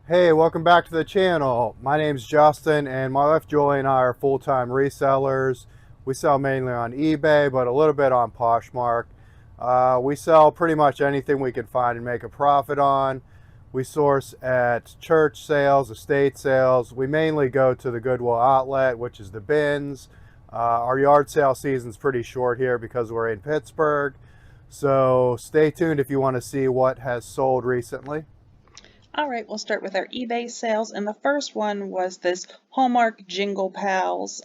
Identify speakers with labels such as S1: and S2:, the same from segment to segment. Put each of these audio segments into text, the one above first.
S1: Hey, welcome back to the channel. My name's Justin, and my wife Julie and I are full-time resellers. We sell mainly on eBay, but a little bit on Poshmark. We sell pretty much anything we can find and make a profit on. We source at church sales, estate sales. We mainly go to the Goodwill outlet, which is the bins. Our yard sale season's pretty short here because we're in Pittsburgh. So stay tuned if you want to see what has sold recently.
S2: All right, we'll start with our eBay sales, and the first one was this Hallmark Jingle Pals.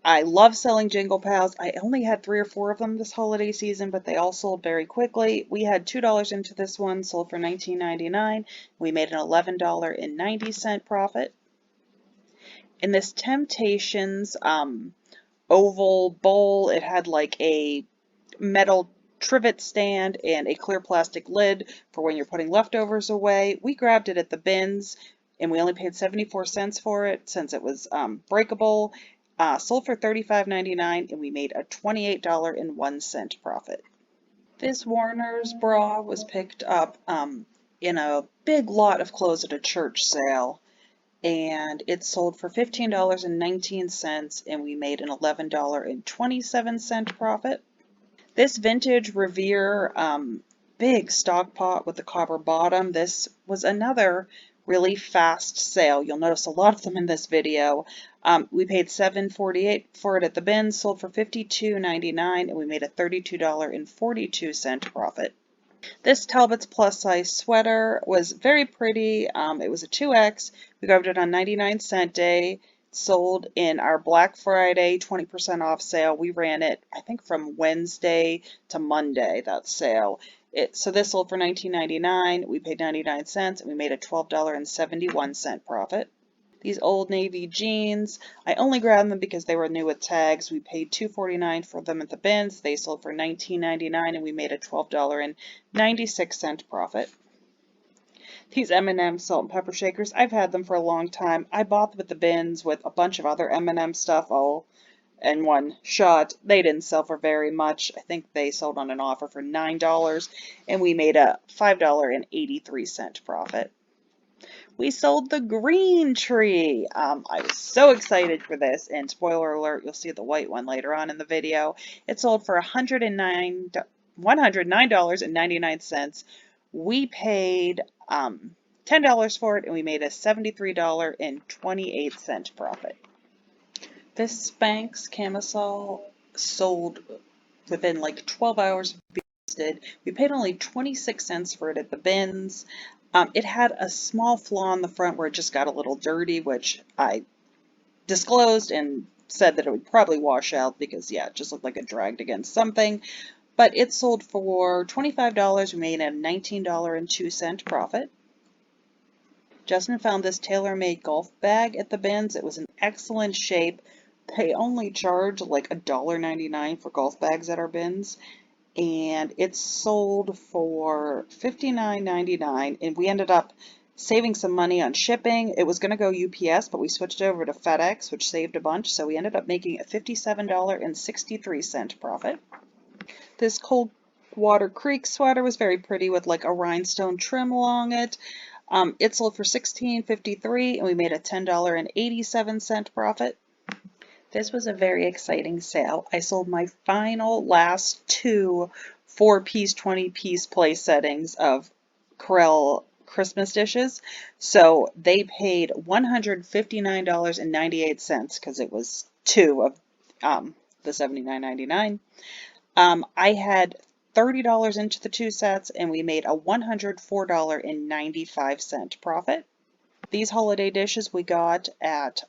S2: I love selling Jingle Pals. I only had 3 or 4 of them this holiday season, but they all sold very quickly. We had $2 into this one, sold for $19.99. We made an $11.90 profit. In this Temptations oval bowl, it had like a metal trivet stand and a clear plastic lid for when you're putting leftovers away. We grabbed it at the bins and we only paid 74 cents for it since it was breakable. Sold for $35.99 and we made a $28.01 profit. This Warner's bra was picked up in a big lot of clothes at a church sale, and it sold for $15.19 and we made an $11.27 profit. This vintage Revere big stock pot with the copper bottom, this was another really fast sale. You'll notice a lot of them in this video. We paid $7.48 for it at the bin, sold for $52.99, and we made a $32.42 profit. This Talbot's plus size sweater was very pretty. It was a 2X. We grabbed it on 99-cent day. Sold in our Black Friday 20% off sale. We ran it, I think, from Wednesday to Monday, that sale. So this sold for $19.99. We paid 99 cents and we made a $12.71 profit. These Old Navy jeans, I only grabbed them because they were new with tags. We paid $2.49 for them at the bins. They sold for $19.99 and we made a $12.96 profit. These M&M salt and pepper shakers, I've had them for a long time. I bought them at the bins with a bunch of other M&M stuff all in one shot. They didn't sell for very much. I think they sold on an offer for $9 and we made a $5.83 profit. We sold the green tree. I was so excited for this, and spoiler alert, you'll see the white one later on in the video. It sold for $109.99. We paid $10 for it, and we made a $73.28 profit. This Spanx camisole sold within like 12 hours of being listed. We paid only 26 cents for it at the bins. It had a small flaw in the front where it just got a little dirty, which I disclosed and said that it would probably wash out because, yeah, it just looked like it dragged against something. But it sold for $25. We made a $19.02 profit. Justin found this tailor-made golf bag at the bins. It was in excellent shape. They only charge like $1.99 for golf bags at our bins. And it sold for $59.99, and we ended up saving some money on shipping. It was going to go UPS, but we switched over to FedEx, which saved a bunch, so we ended up making a $57.63 profit. This Coldwater Creek sweater was very pretty with like a rhinestone trim along it. It sold for $16.53, and we made a $10.87 profit. This was a very exciting sale. I sold my last 2 4-piece, 20-piece place settings of Corel Christmas dishes. So they paid $159.98 because it was 2 of the $79.99. I had $30 into the 2 sets and we made a $104.95 profit. These holiday dishes we got at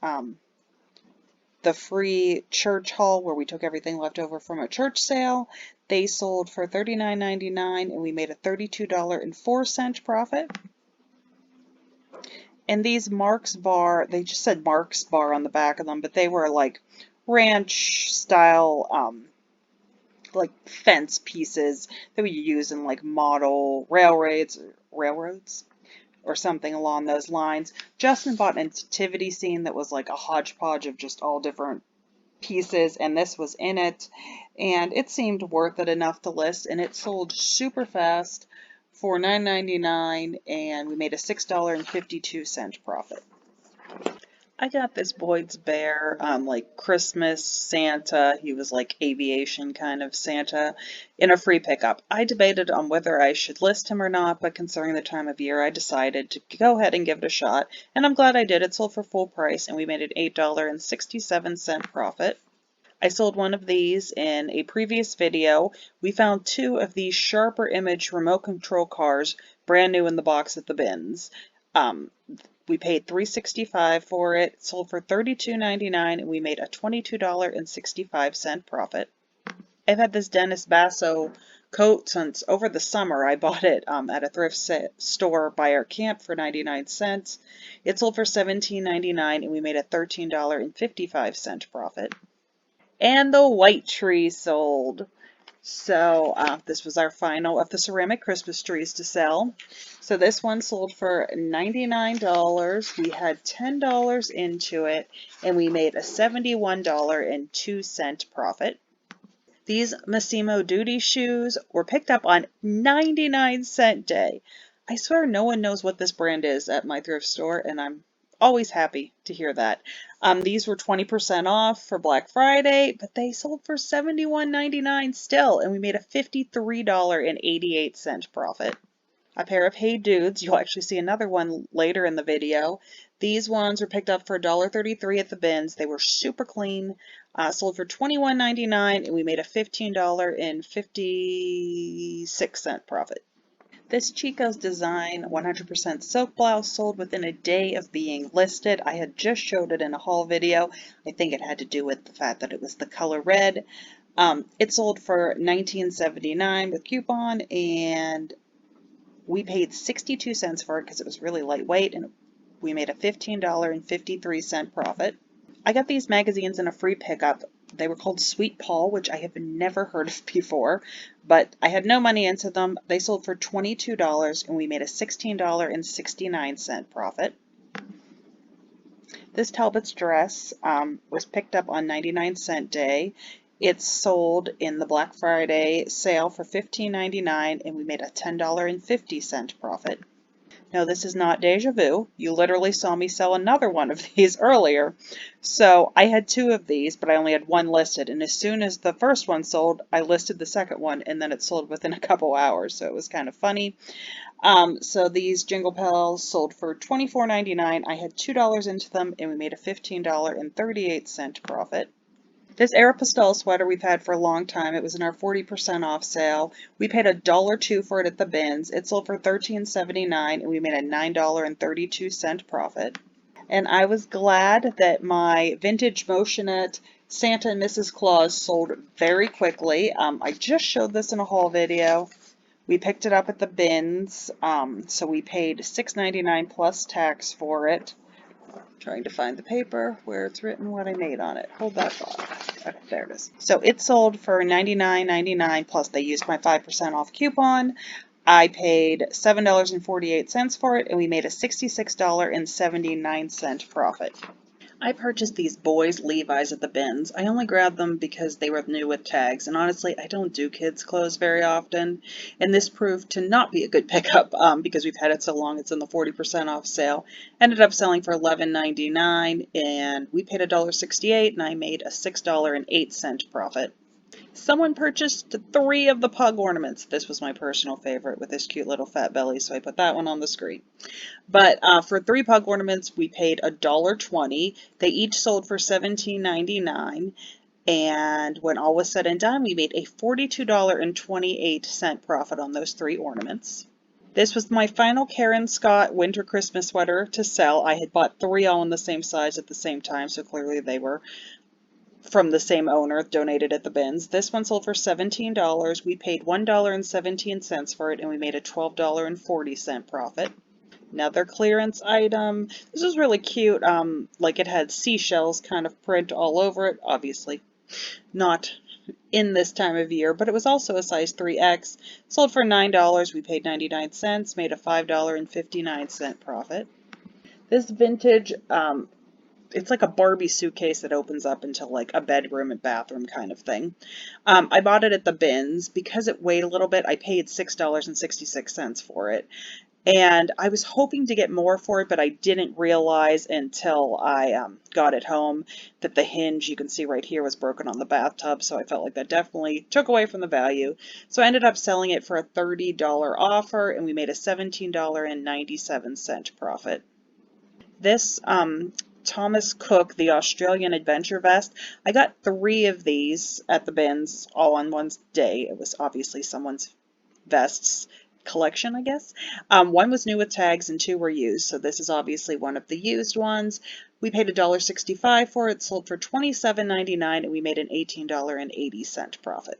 S2: the free church haul where we took everything left over from a church sale. They sold for $39.99 and we made a $32.04 profit. And these Mark's Bar, they just said Mark's Bar on the back of them, but they were like ranch style like fence pieces that we use in like model railroads or something along those lines. Justin bought a nativity scene that was like a hodgepodge of just all different pieces, and this was in it, and it seemed worth it enough to list, and it sold super fast for $9.99, and we made a $6.52 profit. I got this Boyd's Bear, like Christmas Santa. He was like aviation kind of Santa in a free pickup. I debated on whether I should list him or not, but considering the time of year, I decided to go ahead and give it a shot. And I'm glad I did. It sold for full price, and we made an $8.67 profit. I sold one of these in a previous video. We found two of these sharper image remote control cars brand new in the box at the bins. We paid $3.65 for it, sold for $32.99, and we made a $22.65 profit. I've had this Dennis Basso coat since over the summer. I bought it at a thrift store by our camp for 99 cents. It sold for $17.99, and we made a $13.55 profit. And the white tree sold. So this was our final of the ceramic Christmas trees to sell. So this one sold for $99. We had $10 into it, and we made a $71.02 profit. These Massimo Duty shoes were picked up on 99-cent day. I swear no one knows what this brand is at my thrift store, and I'm always happy to hear that. These were 20% off for Black Friday, but they sold for $71.99 still, and we made a $53.88 profit. A pair of Hey Dudes, you'll actually see another one later in the video. These ones were picked up for $1.33 at the bins. They were super clean, sold for $21.99, and we made a $15.56 profit. This Chico's Design 100% silk blouse sold within a day of being listed. I had just showed it in a haul video. I think it had to do with the fact that it was the color red. It sold for $19.79 with coupon, and we paid 62 cents for it because it was really lightweight, and we made a $15.53 profit. I got these magazines in a free pickup. They were called Sweet Paul, which I have never heard of before, but I had no money into them. They sold for $22, and we made a $16.69 profit. This Talbot's dress was picked up on 99-cent day. It sold in the Black Friday sale for $15.99, and we made a $10.50 profit. No, this is not deja vu. You literally saw me sell another one of these earlier. So I had two of these, but I only had one listed. And as soon as the first one sold, I listed the second one, and then it sold within a couple hours. So it was kind of funny. So these Jingle Pals sold for $24.99. I had $2 into them, and we made a $15.38 profit. This Aeropostale sweater we've had for a long time. It was in our 40% off sale. We paid $1.02 for it at the bins. It sold for $13.79, and we made a $9.32 profit. And I was glad that my vintage Motionette Santa and Mrs. Claus sold very quickly. I just showed this in a haul video. We picked it up at the bins, so we paid $6.99 plus tax for it. Trying to find the paper where it's written what I made on it. Hold that thought. Okay, there it is. So it sold for $99.99 plus they used my 5% off coupon. I paid $7.48 for it, and we made a $66.79 profit. I purchased these boys Levi's at the bins. I only grabbed them because they were new with tags, and honestly, I don't do kids' clothes very often, and this proved to not be a good pickup because we've had it so long. It's in the 40% off sale. Ended up selling for $11.99, and we paid $1.68, and I made a $6.08 profit. Someone purchased 3 of the pug ornaments. This was my personal favorite with this cute little fat belly, so I put that one on the screen. But for 3 pug ornaments, we paid $1.20. They each sold for $17.99. And when all was said and done, we made a $42.28 profit on those 3 ornaments. This was my final Karen Scott winter Christmas sweater to sell. I had bought 3 all in the same size at the same time, so clearly they were from the same owner, donated at the bins. This one sold for $17. We paid $1.17 for it, and we made a $12.40 profit. Another clearance item. This was really cute. Like it had seashells kind of print all over it. Obviously not in this time of year, but it was also a size 3X. Sold for $9. We paid 99 cents, made a $5.59 profit. This vintage it's like a Barbie suitcase that opens up into like a bedroom and bathroom kind of thing. I bought it at the bins. Because it weighed a little bit, I paid $6.66 for it. And I was hoping to get more for it, but I didn't realize until I got it home that the hinge you can see right here was broken on the bathtub. So I felt like that definitely took away from the value. So I ended up selling it for a $30 offer, and we made a $17.97 profit. This Thomas Cook, the Australian Adventure Vest, I got 3 of these at the bins all on one day. It was obviously someone's vests collection, I guess. One was new with tags and 2 were used, so this is obviously one of the used ones. We paid $1.65 for it, sold for $27.99, and we made an $18.80 profit.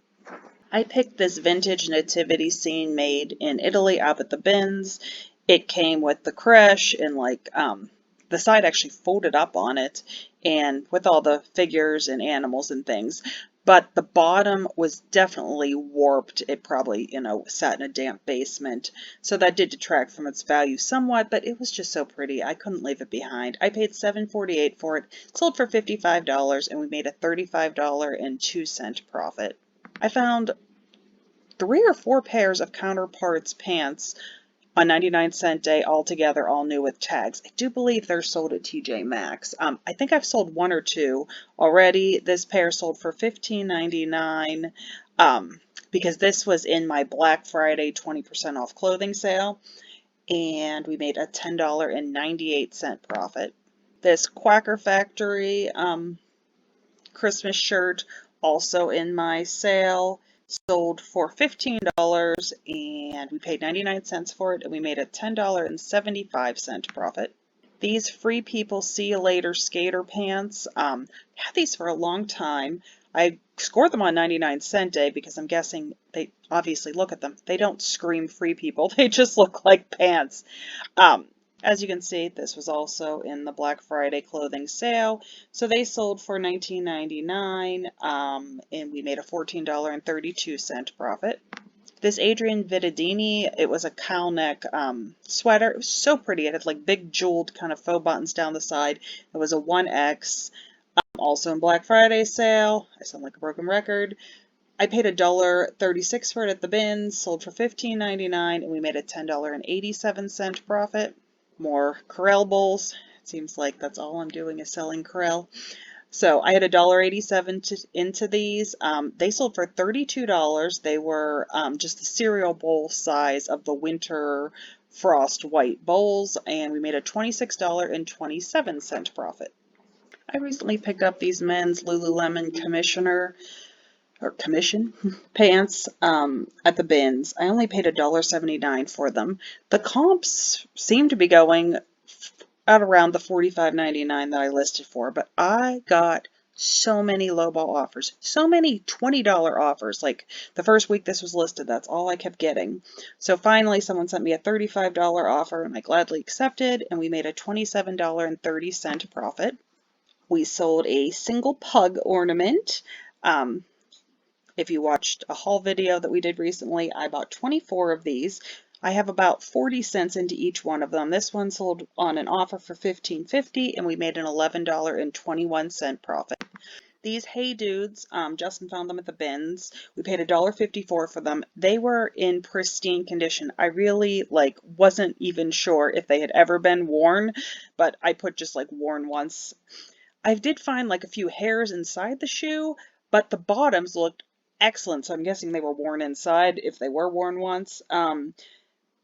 S2: I picked this vintage nativity scene made in Italy out at the bins. It came with the creche and like the side actually folded up on it and with all the figures and animals and things. But the bottom was definitely warped. It probably, sat in a damp basement. So that did detract from its value somewhat, but it was just so pretty. I couldn't leave it behind. I paid $7.48 for it, sold for $55, and we made a $35.02 profit. I found 3 or 4 pairs of counterparts pants on 99-cent day altogether, all new with tags. I do believe they're sold at TJ Maxx. I think I've sold 1 or 2 already. This pair sold for $15.99 because this was in my Black Friday 20% off clothing sale, and we made a $10.98 profit. This Quacker Factory Christmas shirt, also in my sale, sold for $15 and we paid 99 cents for it, and we made a $10.75 profit. These Free People See You Later skater pants, had these for a long time. I scored them on 99-cent day because I'm guessing they obviously, look at them. They don't scream Free People. They just look like pants. As you can see, this was also in the Black Friday clothing sale. So they sold for $19.99, and we made a $14.32 profit. This Adrian Vittadini, it was a cowl neck sweater. It was so pretty. It had like big jeweled kind of faux buttons down the side. It was a 1X, also in Black Friday sale. I sound like a broken record. I paid $1.36 for it at the bins, sold for $15.99, and we made a $10.87 profit. More Corel bowls. It seems like that's all I'm doing is selling Corel. So I had $1.87 into these. They sold for $32. They were just the cereal bowl size of the winter frost white bowls, and we made a $26.27 profit. I recently picked up these men's Lululemon commission pants at the bins. I only paid $1.79 for them. The comps seem to be going at around the $45.99 that I listed for, but I got so many lowball offers, so many $20 offers. Like the first week this was listed, that's all I kept getting. So finally someone sent me a $35 offer, and I gladly accepted, and we made a $27.30 profit. We sold a single pug ornament. If you watched a haul video that we did recently, I bought 24 of these. I have about 40 cents into each one of them. This one sold on an offer for $15.50, and we made an $11.21 profit. These Hey Dudes, Justin found them at the bins. We paid $1.54 for them. They were in pristine condition. I really wasn't even sure if they had ever been worn, but I put just worn once. I did find a few hairs inside the shoe, but the bottoms looked excellent, so I'm guessing they were worn inside if they were worn once.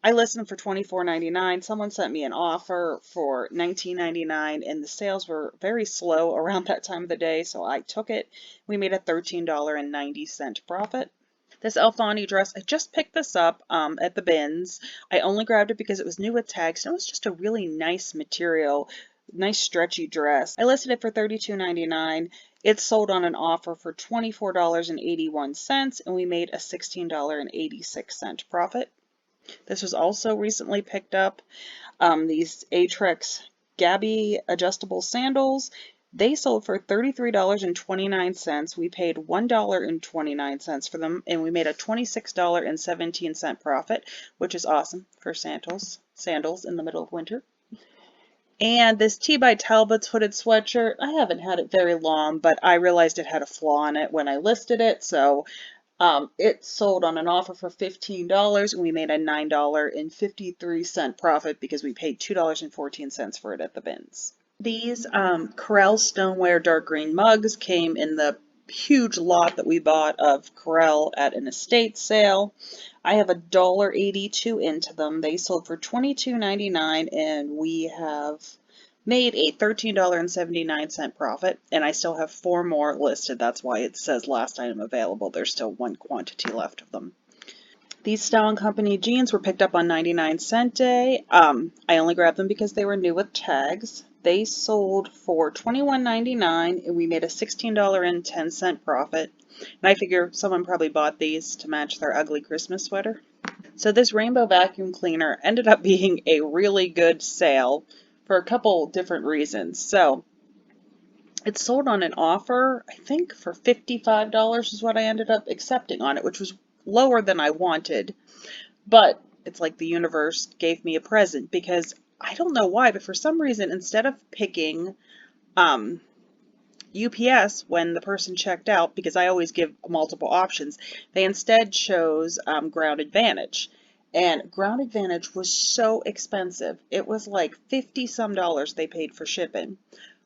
S2: I listed them for $24.99. Someone sent me an offer for $19.99, and the sales were very slow around that time of the day, so I took it. We made a $13.90 profit. This Alfani dress, I just picked this up at the bins. I only grabbed it because it was new with tags, and it was just a really nice material, nice stretchy dress. I listed it for $32.99. It sold on an offer for $24.81, and we made a $16.86 profit. This was also recently picked up. These Atrex Gabby adjustable sandals. They sold for $33.29. We paid $1.29 for them, and we made a $26.17 profit, which is awesome for sandals in the middle of winter. And this T by Talbot's hooded sweatshirt, I haven't had it very long, but I realized it had a flaw in it when I listed it, so it sold on an offer for $15, and we made a $9.53 profit because we paid $2.14 for it at the bins. These Corel stoneware dark green mugs came in the huge lot that we bought of Corel at an estate sale. I have $1.82 into them. They sold for $22.99, and we have made a $13.79 profit, and I still have 4 more listed. That's why it says last item available. There's still 1 quantity left of them. These Style & Company jeans were picked up on 99-cent day. I only grabbed them because they were new with tags. They sold for $21.99, and we made a $16.10 profit. And I figure someone probably bought these to match their ugly Christmas sweater. So this rainbow vacuum cleaner ended up being a really good sale for a couple different reasons. So it sold on an offer, I think for $55 is what I ended up accepting on it, which was lower than I wanted. But it's like the universe gave me a present, because I don't know why, but for some reason, instead of picking UPS when the person checked out, because I always give multiple options, they instead chose Ground Advantage. And Ground Advantage was so expensive. It was like 50 some dollars they paid for shipping.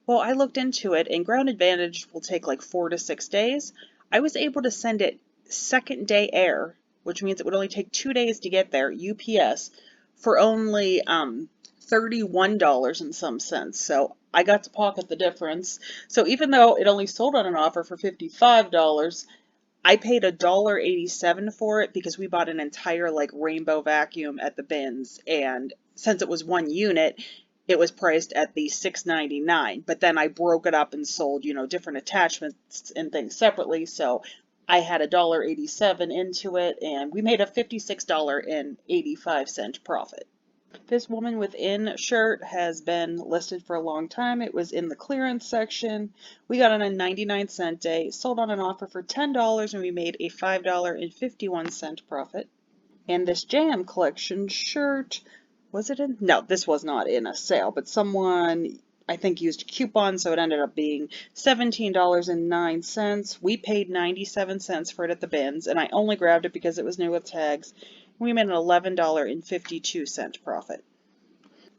S2: Well, I looked into it, and Ground Advantage will take like 4 to 6 days. I was able to send it second day air, which means it would only take 2 days to get there, UPS, for only $31 and some cents. So I got to pocket the difference. So even though it only sold on an offer for $55, I paid $1.87 for it because we bought an entire like rainbow vacuum at the bins, and since it was 1 unit, it was priced at the $6.99. But then I broke it up and sold, different attachments and things separately. So I had $1.87 into it, and we made a $56.85 profit. This Woman Within shirt has been listed for a long time. It was in the clearance section. We got it on a 99-cent day, sold on an offer for $10, and we made a $5.51 profit. And this Jam Collection shirt, was it in? No, this was not in a sale, but someone, I think, used a coupon, so it ended up being $17.09. We paid 97 cents for it at the bins, and I only grabbed it because it was new with tags. We made an $11.52 profit.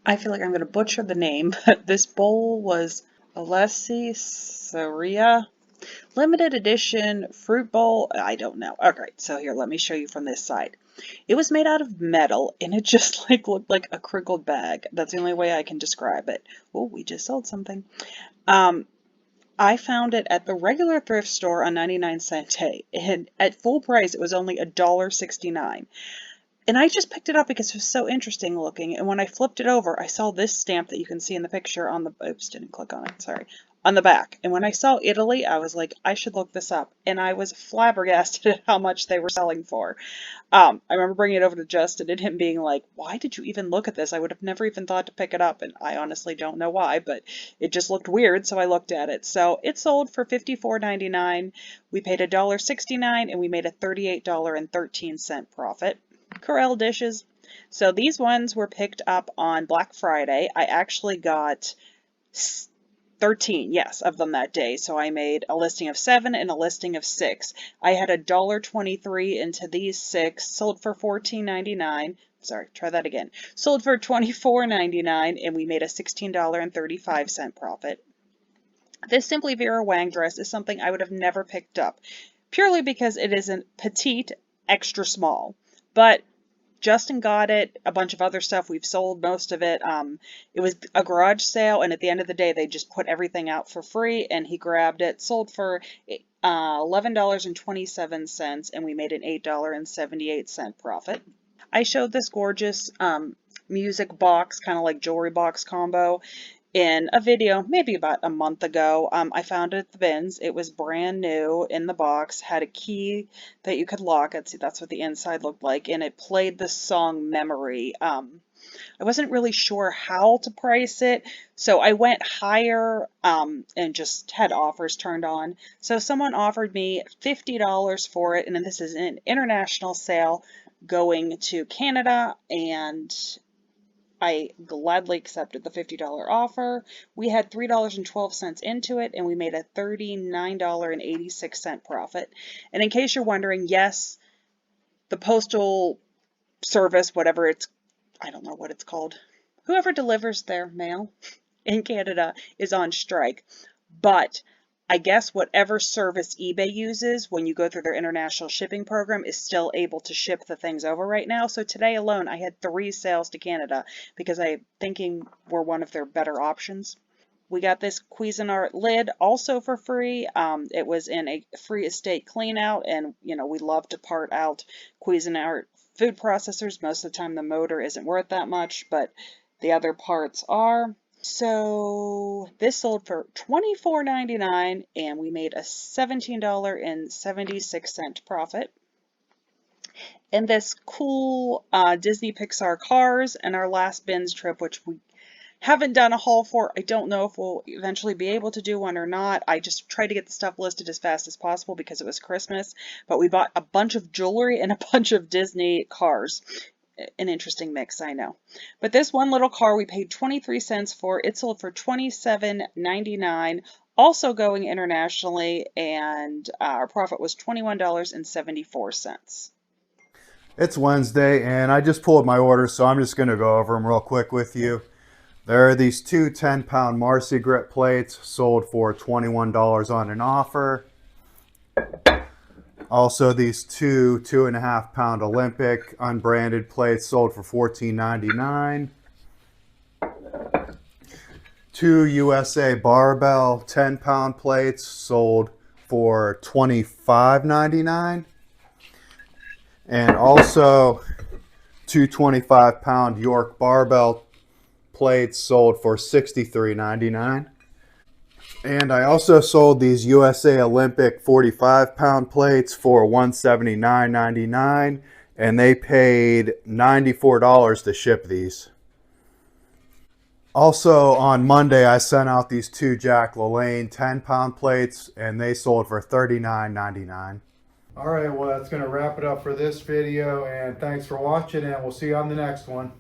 S2: I feel like I'm going to butcher the name, but this bowl was Alessi Saria limited edition fruit bowl. I don't know. Okay, so here, let me show you from this side. It was made out of metal, and it just looked like a crinkled bag. That's the only way I can describe it. Oh, we just sold something. I found it at the regular thrift store on 99-cent day, and at full price it was only $1.69. And I just picked it up because it was so interesting looking, and when I flipped it over, I saw this stamp that you can see in the picture on the, oops, didn't click on it, sorry, on the back. And when I saw Italy, I was like, I should look this up, and I was flabbergasted at how much they were selling for. I remember bringing it over to Justin and him being like, why did you even look at this? I would have never even thought to pick it up, and I honestly don't know why, but it just looked weird, so I looked at it. So it sold for $54.99. We paid $1.69, and we made a $38.13 profit. Corel dishes. So these ones were picked up on Black Friday. I actually got 13, yes, of them that day. So I made a listing of 7 and a listing of 6. I had $1.23 into these 6, sold for $14.99. Sorry, try that again. Sold for $24.99, and we made a $16.35 profit. This Simply Vera Wang dress is something I would have never picked up, purely because it isn't petite, extra small. But Justin got it, a bunch of other stuff, we've sold most of it. It was a garage sale, and at the end of the day, they just put everything out for free, and he grabbed it, sold for $11.27, and we made an $8.78 profit. I showed this gorgeous music box, kind of like jewelry box combo, in a video maybe about a month ago. I found it at the bins. It was brand new in the box, had a key that you could lock it. See, that's what the inside looked like, and it played the song Memory. I wasn't really sure how to price it, so I went higher and just had offers turned on. So someone offered me $50 for it, and this is an international sale going to Canada and I gladly accepted the $50 offer. We had $3.12 into it, and we made a $39.86 profit. And in case you're wondering, yes, the postal service, whatever it's, I don't know what it's called, whoever delivers their mail in Canada is on strike. But I guess whatever service eBay uses when you go through their international shipping program is still able to ship the things over right now. So today alone, I had 3 sales to Canada because I'm thinking we're one of their better options. We got this Cuisinart lid also for free. It was in a free estate clean out, and we love to part out Cuisinart food processors. Most of the time the motor isn't worth that much, but the other parts are. So this sold for $24.99 and we made a $17.76 profit. And this cool Disney Pixar cars and our last bins trip, which we haven't done a haul for. I don't know if we'll eventually be able to do one or not. I just tried to get the stuff listed as fast as possible because it was Christmas, but we bought a bunch of jewelry and a bunch of Disney cars. An interesting mix, I know. But this one little car we paid 23 cents for. It sold for $27.99, also going internationally, and our profit was $21.74.
S1: It's Wednesday, and I just pulled my orders, so I'm just going to go over them real quick with you. There are these two 10-pound Marcy Grit plates sold for $21 on an offer. Also, these two 2.5-pound Olympic unbranded plates sold for $14.99. Two USA Barbell 10-pound plates sold for $25.99. And also, two 25-pound York Barbell plates sold for $63.99. And I also sold these USA Olympic 45-pound plates for $179.99, and they paid $94 to ship these. Also on Monday, I sent out these two Jack LaLanne 10-pound plates, and they sold for $39.99. All right, well, that's going to wrap it up for this video, and thanks for watching, and we'll see you on the next one.